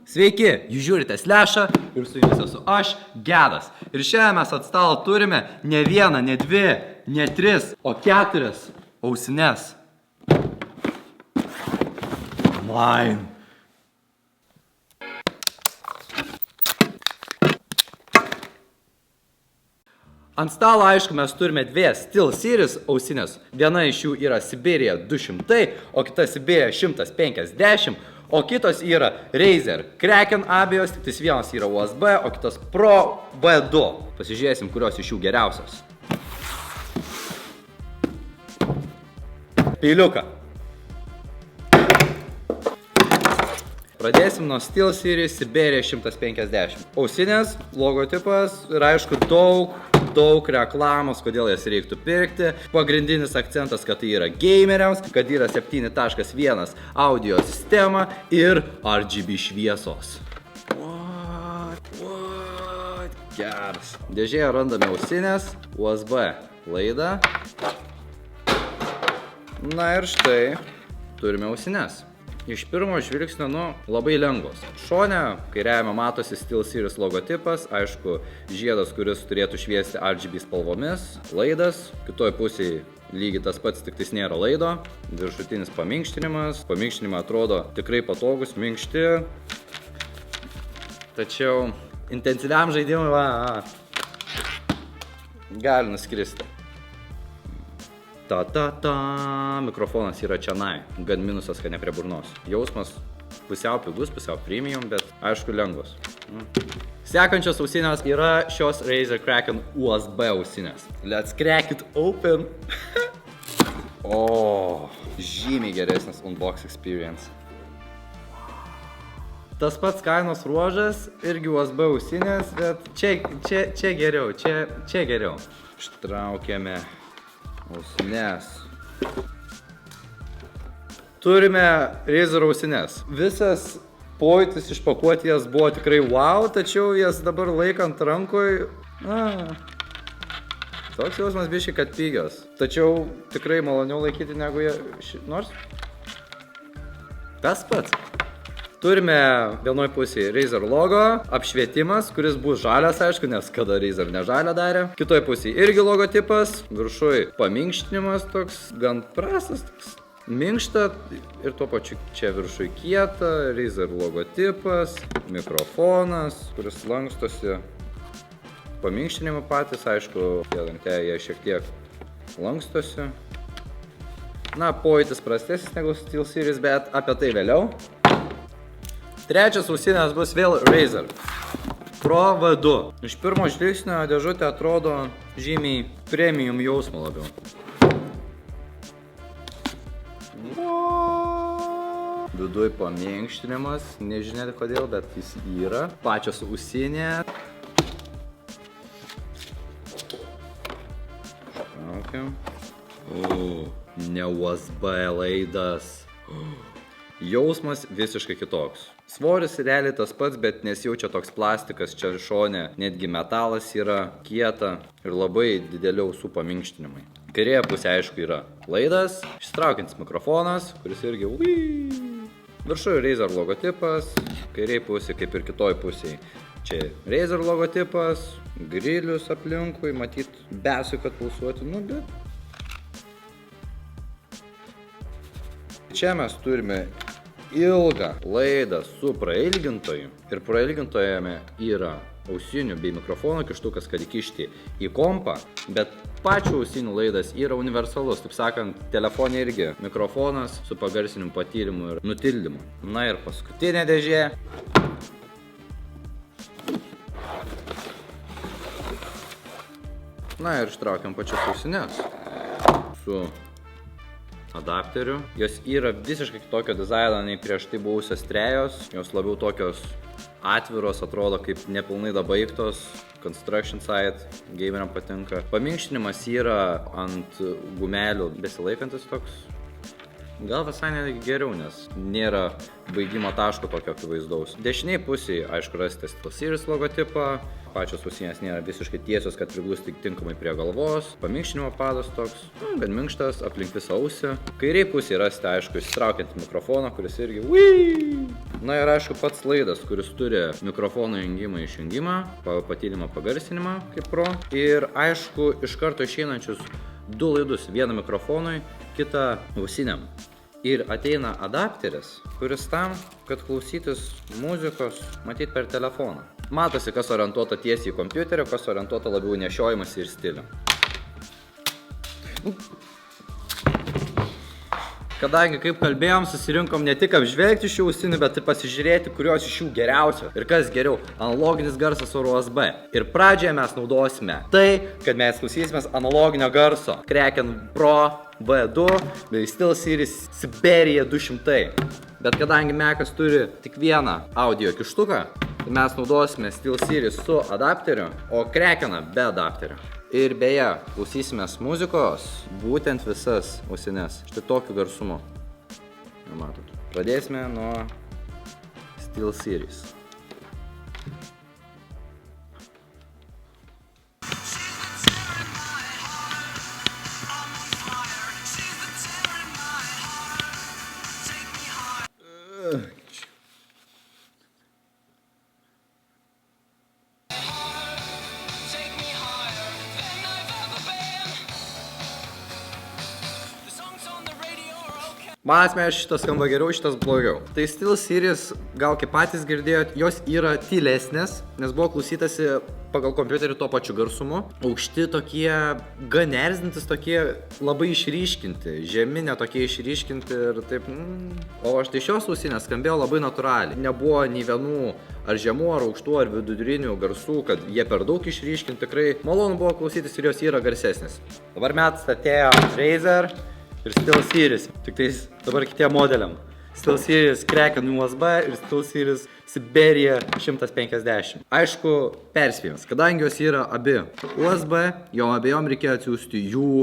Sveiki, jūs žiūrite Slešą ir su jumis esu aš, Gedas. Ir šiandien mes ant stalo turime ne vieną, ne dvi, ne tris, o 4 ausines. Mine. Ant stalo, aišku, mes turime 2 SteelSeries ausinės. Viena iš jų yra Sibirija 200, o kita Sibirija 150, o kitos yra Razer Kraken abejos, tik vienas yra USB, o kitas Pro V2. Pasižiūrėsim, kurios iš jų geriausios. Peiliuką. Pradėsim nuo SteelSeries Sibirija 150. Ausinės, logotipas ir aišku daug reklamos, kodėl jas reiktų pirkti. Pagrindinis akcentas, kad tai yra gameriams, kad yra 7.1 audio sistema ir RGB šviesos. What? Geras. Dėžėje randame ausinės, USB laidą. Na ir štai turime ausinės. Iš pirmo žvilgsnio, labai lengvos. Šone, kairiajame matosi SteelSeries logotipas, aišku, žiedas, kuris turėtų šviesti RGB spalvomis, laidas, kitoj pusėje lygiai tas pats, tik tais nėra laido, viršutinis paminkštinimas, paminkštinimai atrodo tikrai patogus, minkšti, tačiau intensyviam žaidimui gali nuskristi. Mikrofonas yra čianai, gan minusas, kad ne prie burnos. Jausmas pusiau pigus, pusiau premium, bet aišku lengvos. Sekančios ausinės yra šios Razer Kraken USB ausinės. Let's crack it open. Žymiai geresnis unbox experience. Tas pats kainos ruožas, irgi USB ausinės, bet čia geriau, čia geriau. Ištraukėme ausinės. Turime Razer ausinės. Visas pojūtis išpakuoti jas buvo tikrai wow, tačiau jas dabar laikant rankoj, toks jausmas biškai, kad pigios. Tačiau tikrai maloniau laikyti negu nors. Tas pats. Turime vienoj pusėje Razer logo, apšvietimas, kuris bus žalias, aišku, nes kada Razer ne žalią darė. Kitoj pusėje irgi logotipas, viršuj paminkštinimas toks, gan prastas, toks minkšta ir tuo pačiu čia viršuj kieta, Razer logotipas, mikrofonas, kuris lankstosi. Paminkštinimai patys, aišku, jie šiek tiek lankstosi. Pojūtis prastesnis negu SteelSeries, bet apie tai vėliau. Trečias ausinės bus vėl Razer Pro V2. Iš pirmo žvilgsnio dėžutė atrodo žymiai premium jausmo labiau. Viduj paminkštinimas, nežinia kodėl, bet jis yra. Pačios ausinė. Štraukiam. Ne USB laidas. Jausmas visiškai kitoks. Svoris realiai tas pats, bet nesijaučia toks plastikas, čia šone netgi metalas yra kieta ir labai dideli ausų paminkštinimai. Kairėje pusė aišku yra laidas, išsitraukiantis mikrofonas, kuris irgi viršuje Razer logotipas, kairėje pusė kaip ir kitoj pusėje. Čia Razer logotipas, grilius aplinkui, matyt besui, kad pulsuoti, bet... Čia mes turime ilgą laidą su prailgintoju ir prailgintojame yra ausinių bei mikrofono kištukas, kad įkišti į kompą, bet pačių ausinių laidas yra universalus, taip sakant, telefonė irgi mikrofonas su pagarsinimu, patyrimu ir nutildymu. Na ir paskutinė dėžė. Na ir ištraukiam pačias ausinės su adapteriu. Jos yra visiškai kitokio dizaino nei prieš tai buvusios trejos. Jos labiau tokios atviros, atrodo kaip nepilnai dabaigtos. Construction site, gameriam patinka. Paminkštinimas yra ant gumelių besilaikantis toks. Gal visai netgi geriau, nes nėra baigimo taško tokio akivaizdaus. Dešiniai pusėje, aišku, rasite SteelSeries logotipą. Pačios ausinės nėra visiškai tiesios, kad priglusti tinkamai prie galvos. Paminkštinimo padas toks, gan minkštas, aplink visą ausį. Kairiai pusėje rasite, aišku, išsitraukiantį mikrofoną, kuris irgi Na ir aišku pats laidas, kuris turi mikrofono jungimą išjungimą, patylimą pagarsinimą kaip pro. Ir aišku iš karto išeinančius 2 laidus, vieną mikrofonui, kitą ausiniam. Ir ateina adapteris, kuris tam, kad klausytis muzikos matyti per telefoną. Matosi, kas orientuota tiesiai į kompiuterį, kas orientuota labiau nešiojimas ir stilių. Kadangi, kaip kalbėjom, susirinkom ne tik apžvelgti šių ausinių, bet ir pasižiūrėti, kurios iš jų geriausios. Ir kas geriau, analoginis garsas ar USB. Ir pradžioje mes naudosime tai, kad mes klausysimės analoginio garso. Kraken Pro V2 bei SteelSeries Siberia 200. Bet kadangi Mac'as turi tik vieną audio kištuką, tai mes naudosime SteelSeries su adapteriu, o Krakeną be adapterio. Ir beje, klausysimės muzikos, būtent visas ausines, štai tokiu garsumu. Matot. Pradėsime nuo SteelSeries. Man asmeniškai šitas skamba geriau, šitas blogiau. Tai SteelSeries, gal kaip patys girdėjot, jos yra tylesnės, nes buvo klausytasi pagal kompiuterį tuo pačiu garsumu. Aukšti tokie, gan erzintis, tokie labai išryškinti, žemi netokie išryškinti ir taip. O štai šios ausinės skambėjo labai natūraliai. Nebuvo nei vienų ar žemų, ar aukštų, ar vidurinių garsų, kad jie per daug išryškinti. Tikrai malonu buvo klausytis ir jos yra garsesnės. Dabar metas atėjo Razer ir SteelSeries, tik tais dabar kitiem modeliam. SteelSeries Kraken USB ir SteelSeries Siberia 150. Aišku, perspėjimas, kadangi jos yra abi USB, abejom reikėjo atsiųsti jų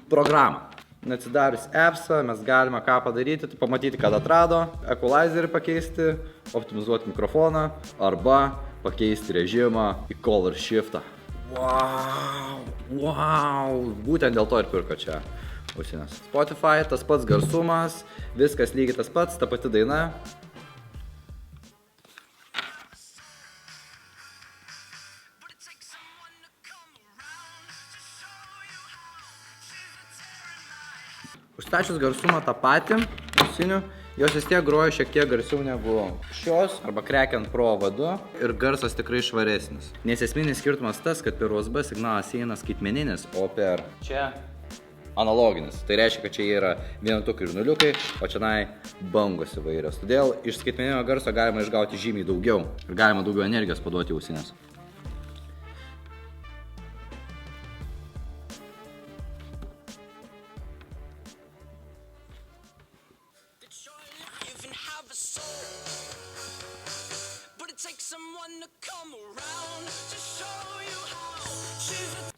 programą. Atsidarius appsą, mes galime ką padaryti, tai pamatyti, kad atrado, equalizerį pakeisti, optimizuoti mikrofoną arba pakeisti režimą į color shiftą. Wow, būtent dėl to ir pirko čia ausinės. Spotify, tas pats garsumas, viskas lygiai tas pats, ta pati daina. Užstačius garsumą tą patį ausinių, jos vis tiek groja šiek tiek garsiau negu šios arba Kraken Pro V2 ir garsas tikrai švaresnis. Nes esminis skirtumas tas, kad per USB signalas eina skaitmeninis, o per čia analoginis. Tai reiškia, kad čia yra vienetukai ir nuliukai, o čia bangos įvairios. Todėl iš skaitmeninio garso galima išgauti žymiai daugiau ir galima daugiau energijos paduoti į ausines.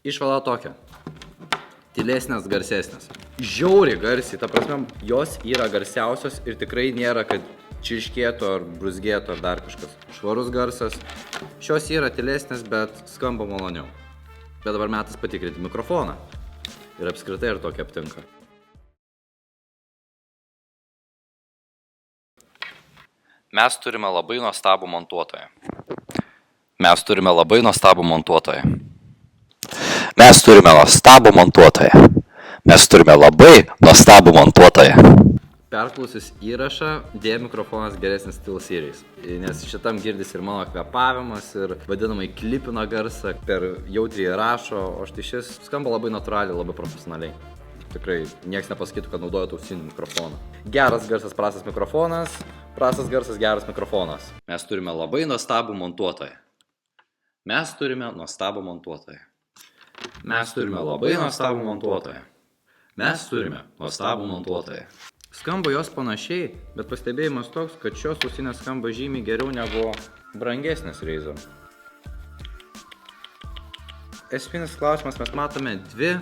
Išvada tokia. Tylesnės, garsesnės. Žiauriai garsiai, ta prasme, jos yra garsiausios ir tikrai nėra, kad čirškėtų ar bruzgėtų ar dar kažkas. Švarus garsas. Šios yra tylesnės, bet skamba maloniau. Bet dabar metas patikrinti mikrofoną. Ir apskritai ir tokį aptinka. Mes turime labai nuostabų montuotoją. Mes turime labai nuostabų montuotoją. Mes turime nuostabų montuotoją. Mes turime labai nuostabų montuotoją. Perklausius įrašą, dėja mikrofonas geresnis SteelSeries. Nes šitam girdis ir mano kvepavimas, ir vadinamai klipina garsą, per jautriai rašo, o štai šis skamba labai natūraliai, labai profesionaliai. Tikrai nieks nepasakytų, kad naudojate ausinį mikrofoną. Geras garsas, prastas mikrofonas, prastas garsas, geras mikrofonas. Mes turime labai nuostabų montuotoją. Mes turime nuostabų montuotoją. Mes turime labai nuostabų montuotoją. Mes turime nuostabų montuotoją. Skamba jos panašiai, bet pastebėjimas toks, kad šios ausinės skamba žymiai geriau negu brangesnės Razer. Esminis klausimas, mes matome dvi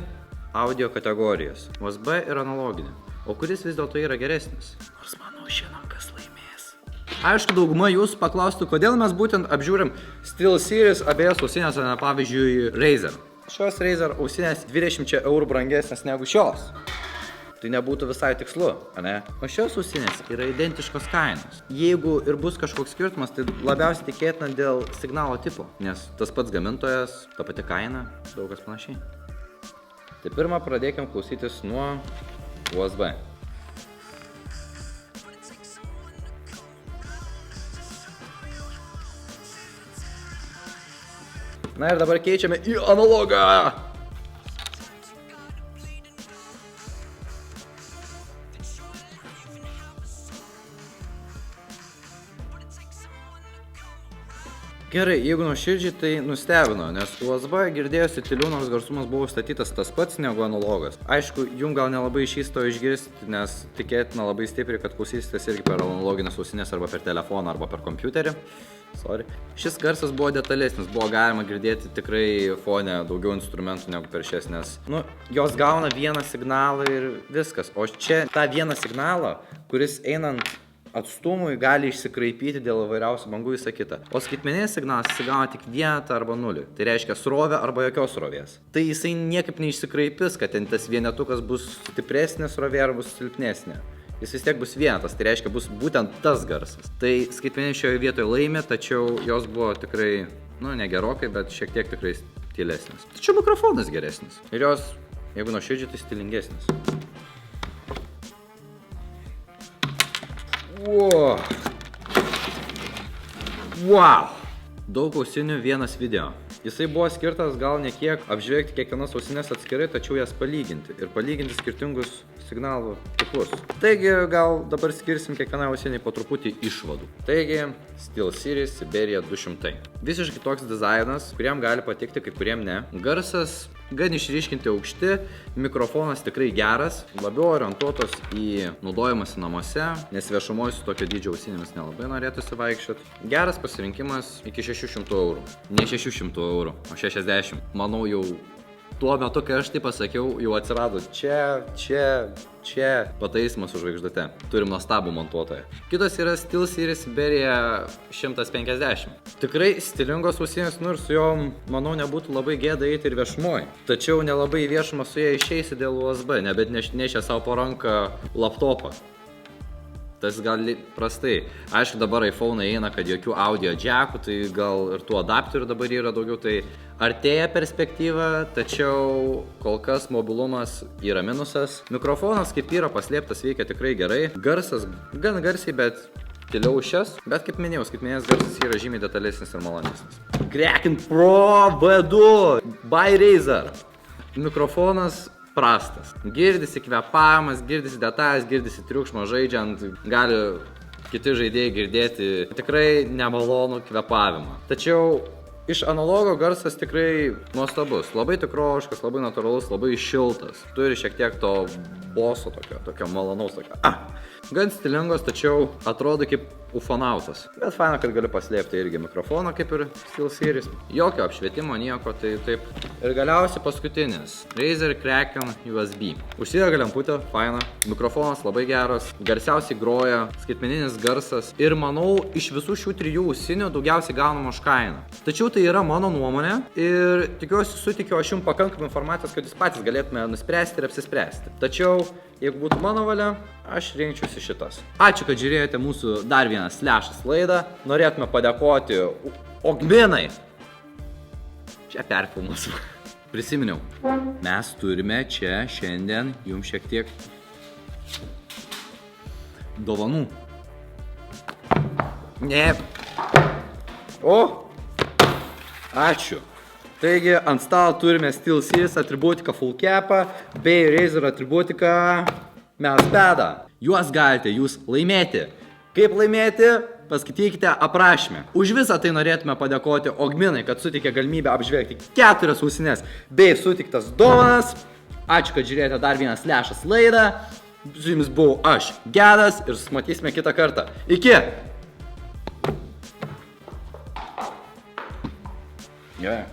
audio kategorijas – USB ir analoginė. O kuris vis dėlto yra geresnis? Nors manau, žinom, kas laimės. Aišku, dauguma jūsų paklaustų, kodėl mes būtent apžiūrim SteelSeries abejas ausinės, o ne pavyzdžiui Razer. Šios Razer ausinės 20 € brangesnės negu šios. tai nebūtų visai tikslu, ne? O šios ausinės yra identiškos kainos. Jeigu ir bus kažkoks skirtumas, tai labiausiai tikėtina dėl signalo tipo, nes tas pats gamintojas, ta pati kaina, daug kas panašiai. Tai pirmą pradėkim klausytis nuo USB. Na ir dabar keičiame į analogą. Gerai, jeigu nuoširdžiai, tai nustebino, nes USB girdėjosi tyliau, nors garsumas buvo statytas tas pats negu analogas. Aišku, jums gal nelabai išeis to išgirsti, nes tikėtina labai stipriai, kad klausysitės irgi per analoginės ausinės arba per telefoną arba per kompiuterį. Sorry. Šis garsas buvo detalesnis, buvo galima girdėti tikrai fone daugiau instrumentų negu per šias, nes, jos gauna vieną signalą ir viskas. O čia tą vieną signalą, kuris einant atstumui gali išsikraipyti dėl įvairiausių bangų visą kitą. O skaitmeninis signalas įsigauna tik vienetą arba nulį. Tai reiškia srovę arba jokios srovės. Tai jisai niekaip neišsikraipis, kad ten tas vienetukas bus stipresnė srovė ar bus silpnesnė. Jis vis tiek bus vienetas, tai reiškia bus būtent tas garsas. Tai skaitmeninis šioje vietoje laimė, tačiau jos buvo tikrai, ne gerokai, bet šiek tiek tikrai tylesnis. Tačiau mikrofonas geresnis. Ir jos, jeigu nuoširdžiai, tai stilingesnis. Wow! Daug ausinių, vienas video. Jisai buvo skirtas gal ne kiek apžvelgti kiekvienas ausinės atskirai, tačiau jas palyginti ir palyginti skirtingus signalų tipus. Taigi gal dabar skirsim kiekvienai ausiniai po truputį išvadų. Taigi SteelSeries Siberia 200. Visiškai toks dizainas, kuriam gali patikti, kai kuriem ne. Garsas gan išryškinti aukšti, mikrofonas tikrai geras, labiau orientuotos į naudojimąsi namuose, nes viešumoje su tokio dydžio ausinėmis nelabai norėtųsi vaikščioti. Geras pasirinkimas iki 600 eurų. Ne 600 eurų, o 60. Manau, jau tuo metu, kai aš tai pasakiau, jau atsirado čia pataisimas su žvaigždute. Turim nuostabų montuotoją. Kitas yra SteelSeries Siberia 150. Tikrai stilingos ausinės, ir su jom, manau, nebūtų labai gėda eiti ir viešumoj. Tačiau nelabai į viešumą su jie išeisi dėl USB, nebent nešia savo po ranką laptopą. Tas gal prastai. Aišku, dabar iPhone eina, kad jokių audio jackų, tai gal ir tų adapterių dabar yra daugiau, tai artėja perspektyva, tačiau kol kas mobilumas yra minusas. Mikrofonas kaip yra paslėptas, veikia tikrai gerai. Garsas gan garsiai, bet tyliau šias. Bet kaip minėjau, skaitmeninės garsas yra žymiai detalesnis ir malonesnis. Kraken Pro V2 by Razer. Mikrofonas prastas. Girdisi kvepavimas, girdisi detalės, girdisi triukšmo žaidžiant, gali kiti žaidėjai girdėti tikrai nemalonų kvepavimą. Tačiau iš analogo garsas tikrai nuostabus, labai tikroviškas, labai natūralus, labai šiltas. Turi šiek tiek to boso tokio malonaus. Gan stilingos, tačiau atrodo kaip ufonautas. Bet faina, kad galiu paslėpti irgi mikrofoną, kaip ir SteelSeries. Jokio apšvietimo, nieko, tai taip. Ir galiausiai paskutinis. Razer Kraken USB. Užsidega lemputė, faina. Mikrofonas labai geras. Garsiausiai groja, skaitmeninis garsas. Ir manau, iš visų šių trijų ausinių daugiausiai gaunama už kainą. Tačiau tai yra mano nuomonė ir tikiuosi sutikiu aš jums pakankamai informacijos, kad jūs patys galėtume nuspręsti ir apsispręsti. Tačiau, jeigu būtų mano valia, aš rinkčiausi šitas. Ačiū, kad žiūrėjote mūsų dar vieną Slešas laidą. Norėtume padėkoti Ogminai. Čia perfilmuosiu. Prisiminiau. Mes turime čia šiandien jums šiek tiek dovanų. Ne. Ačiū. Taigi, ant stalo turime SteelSeries atributiką Full Capą bei Razer atributiką Mousepadą. Juos galite jūs laimėti. Kaip laimėti? Paskaitykite aprašymę. Už visą tai norėtume padėkoti Ogminai, kad suteikė galimybę apžvelgti 4 ausines bei suteiktas dovanas. Ačiū, kad žiūrėjote dar vieną Slešas laidą. Su jumis buvau aš, Gedas, ir susimatysime kitą kartą. Iki! Yeah.